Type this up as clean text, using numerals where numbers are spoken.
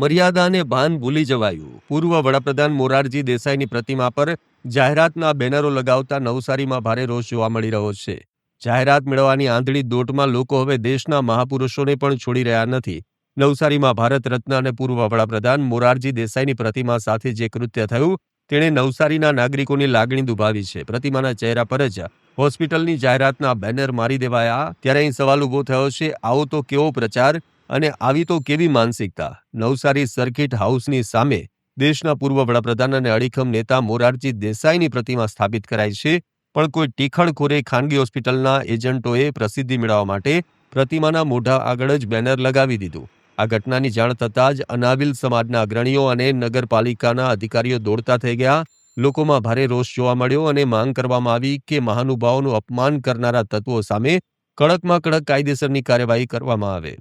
મર્યાદાને ભાન ભૂલી જવાયું. પૂર્વ વડાપ્રધાન મોરારજી દેસાઈની પ્રતિમા પર જાહેરાતના બેનરો લગાવતા નવસારીમાં ભારે રોષ જોવા મળી રહ્યો છે. જાહેરાત મેળવવાની આંધળી દોટમાં લોકો હવે દેશના મહાપુરુષોને પણ છોડી રહ્યા નથી. નવસારીમાં ભારત રત્ન અને પૂર્વ વડાપ્રધાન મોરારજી દેસાઈની પ્રતિમા સાથે જે કૃત્ય થયું તેણે નવસારીના નાગરિકોની લાગણી દુભાવી છે. પ્રતિમાના ચહેરા પર જ હોસ્પિટલની જાહેરાતના બેનર મારી દેવાયા. ત્યારે અહીં સવાલ ઉભો થયો છે, આવો તો કેવો પ્રચાર અને આવી તો કેવી માનસિકતા? નવસારી સર્કિટ હાઉસની સામે દેશના પૂર્વ વડાપ્રધાન અને અડીખમ નેતા મોરારજી દેસાઈની પ્રતિમા સ્થાપિત કરાઈ છે, પણ કોઈ ટીખણખોરે ખાનગી હોસ્પિટલના એજન્ટોએ પ્રસિદ્ધિ મેળવવા માટે પ્રતિમાના મોઢા આગળ જ બેનર લગાવી દીધું. આ ઘટનાની જાણ થતાં જ અનાવિલ સમાજના અગ્રણીઓ અને નગરપાલિકાના અધિકારીઓ દોડતા થઈ ગયા. લોકોમાં ભારે રોષ જોવા મળ્યો અને માંગ કરવામાં આવી કે મહાનુભાવોનું અપમાન કરનારા તત્વો સામે કડકમાં કડક કાયદેસરની કાર્યવાહી કરવામાં આવે.